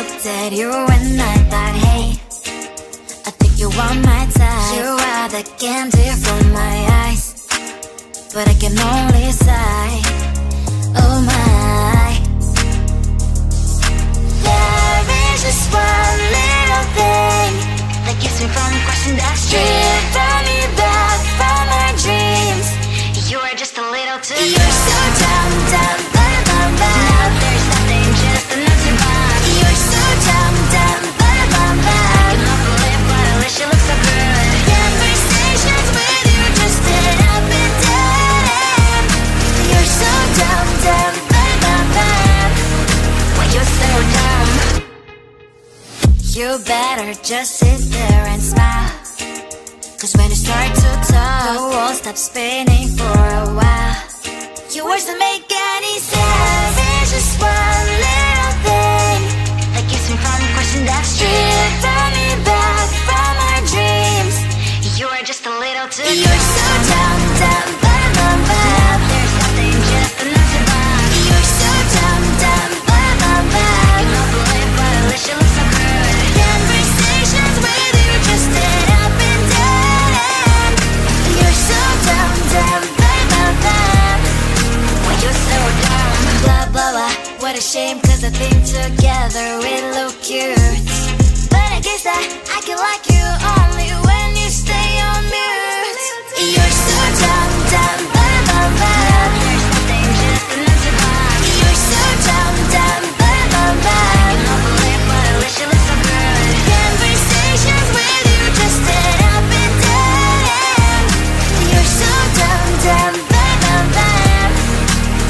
looked at you and I thought, hey, I think you are my type. You are the candy from my eyes, but I can only sigh, oh my. There is just one little thing that keeps me from crossing that street. Drive me back from my dreams. You are just a little too good. You're so dumb, dumb, bum, bum, bum. Now there's nothing just enough to buy. You're so dumb, dumb, bum, bum, bum. I cannot believe what I wish you look so good. Conversations with you just sit up and down. You're so dumb, dumb, bum, bum, bum. Why you're so dumb. You better just sit there and smile, 'cause when you start to talk, the world stops spinning for a while. Your words don't make any sense. There's just one little thing that keeps me from crossing that street. Draw me back from our dreams. You are just a little too good. You're so dumb, dumb, bum, bum, bum. There's nothing just enough to buy. You're so dumb, dumb, bum, bum, bum. I cannot believe what I wish you look so good. Conversations with you just sit up and down. You're so dumb, dumb, bum, bum, bum. Why you're so dumb. Blah, blah, blah. What a shame, 'cause I think together we look cute. But I guess that I can like you only when you stay on mute. You're so dumb, dumb, bum, bum, bum. There's nothing just enough to buy. You're so dumb, dumb, bum, bum, bum. I cannot believe what I wish you look so good. Conversations with you just sit up and down. You're so dumb, dumb, bum, bum, bum.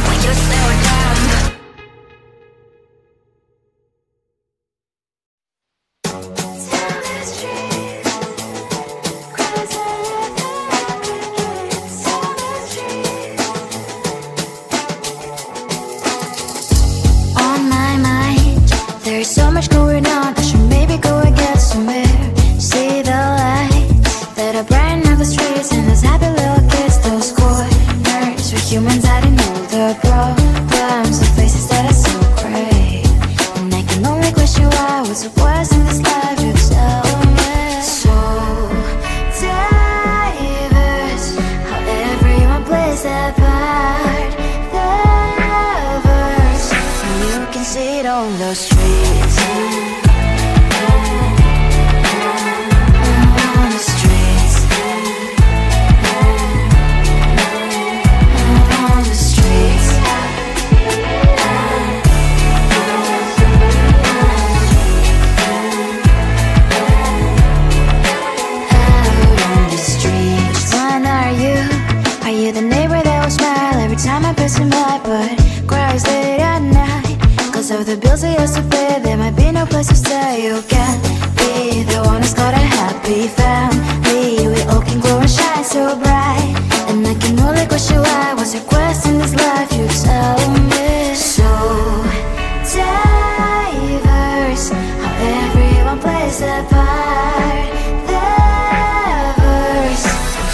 Why you're so dumb. On my mind, there's so much going on. I should maybe go and get somewhere. See the lights that are brighten up the streets, and those happy little kids, those corners where humans hiding all the problems, the faces that are so great. And I can only question why, what's the worst in this life, you tell me. So diverse, how everyone plays their part. The verse, and you can see it on the streets. On the streets. On the streets. Out on the streets. Which one are you? Are you the neighbor that will smile every time I pass him by, but cries late at night? 'Cause of the bills I used to pay, there might be no place to stay. You can be the one who's got a happy family. We all can glow and shine so bright. And I can only question why, what's your quest in this life, you tell me. So diverse, how everyone plays their part. The verse,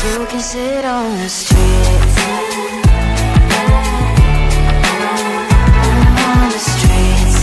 you can sit on the streets. On the streets.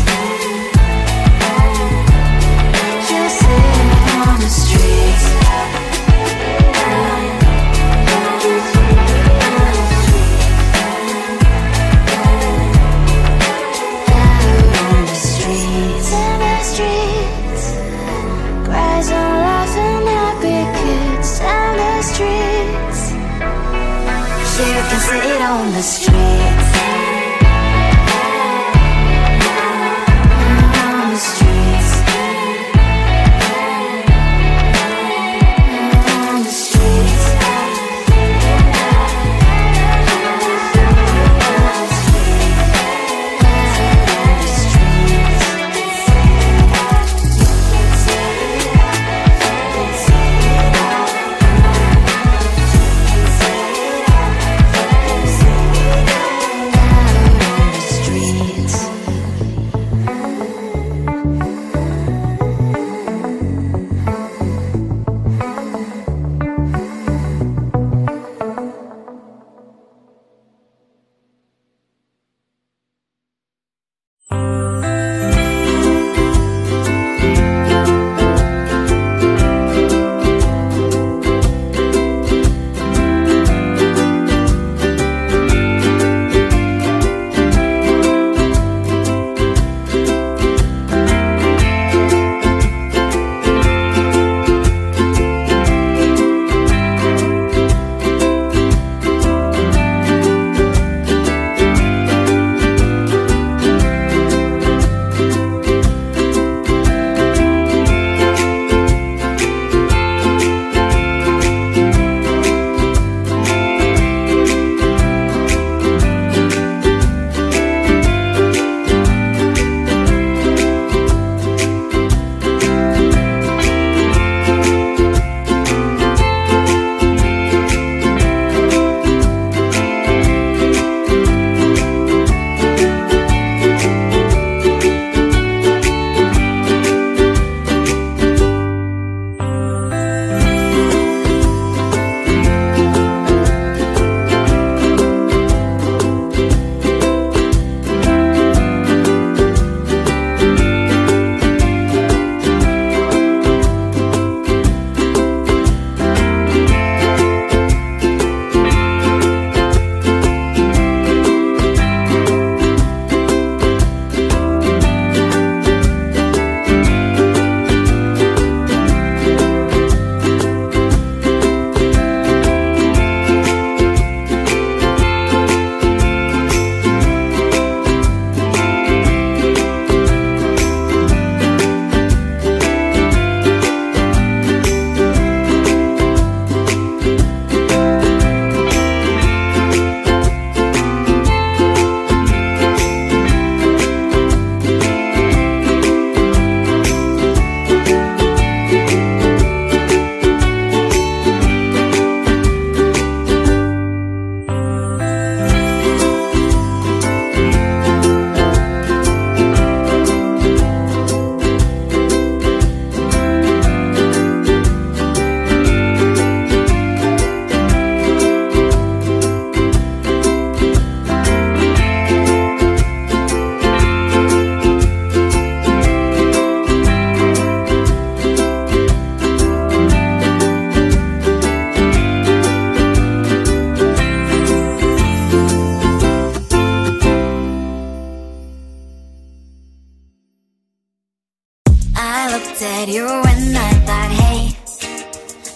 looked at you and I thought, hey,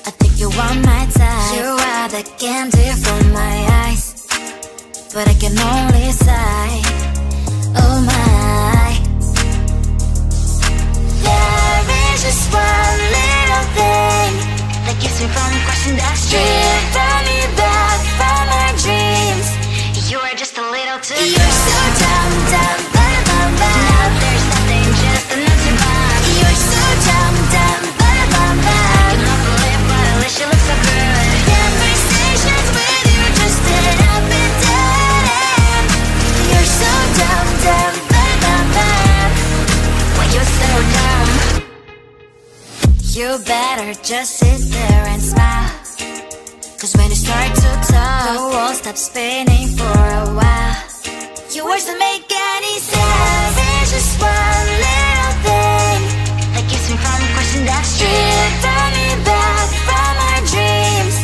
I think you are my type. You are the candy from my eyes, but I can only sigh, oh my. There is just one little thing that keeps me from crossing that street. Turn me back from my dreams. You are just a little too good. You're so dumb, dumb, bum, bum, bum. Now there's nothing, just enough to buy. You're so dumb, dumb, bum, bum, bum. You love to live, but at least you look so good. Conversations with you just end up in dead. You're so dumb, dumb, bum, bum, bum. Why you're so dumb? You better just sit there and smile, 'cause when you start to talk, the world stops spinning for a while. Your words don't make any sense. There's just one little thing that keeps me from crossing that street. Turn me back from my dreams.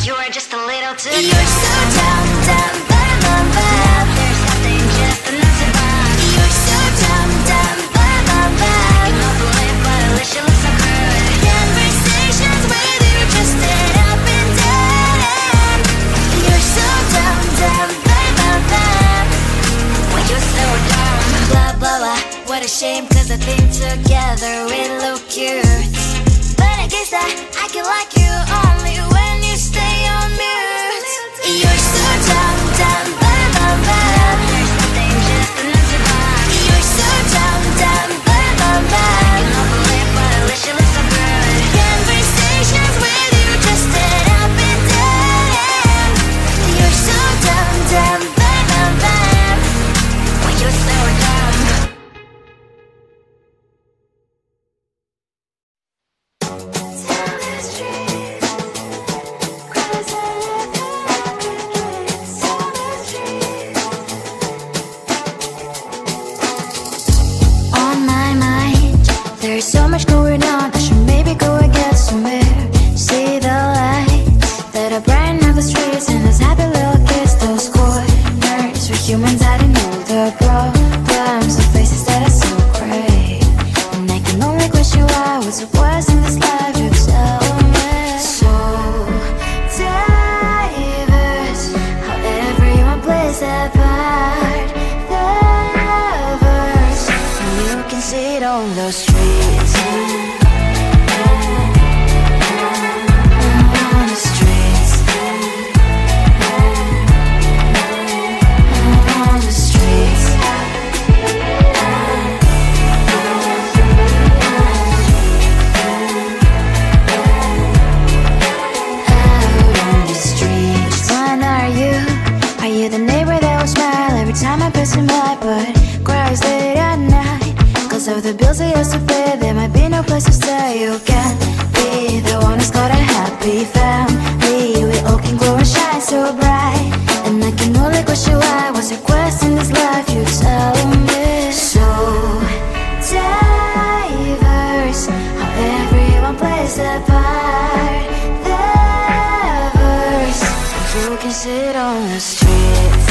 You are just a little too good. You're so dumb, dumb, bum, bum, bum. There's nothing, just enough to buy. You're so dumb, dumb, bum, bum, bum. You love to live, but at least you look so good. Conversations with you just end up in dead end. You're so dumb, dumb, bum, bum, bum. Why you're so dumb? Blah, blah, blah. What a shame, 'cause I think together we look cute. But I guess that I can like you only when you stay on mute. You're so dumb, dumb, bum, bum, bum. There's nothing, just enough to buy. You're so dumb, dumb, bum, bum, bum. You love to live, but at least you look so good. Conversations with you just end up in dead end. You're so dumb, dumb, bum, bum, bum. Why you're so dumb? On my mind, there's so much going on. I should maybe go and get some air. See the lights that are brighten up the streets, and those happy little kids, those corners where humans hiding all the problems, the faces that are so gray. And I can only question why, what's the worst in this life, you tell me. So diverse, how everyone plays their part. The verse, and you can see it on the streets. On the streets. On the streets. Out on the streets. When are you? Are you the neighbor that will smile every time I pass him by, but cries late at night? 'Cause of the bills I used to pay, there might be no place to stay. You can't be the one who's got a happy family. We all can glow and shine so bright, and I can only question why, what's your quest in this life, you tell me. So diverse, how everyone plays their part. The verse, you can sit on the streets.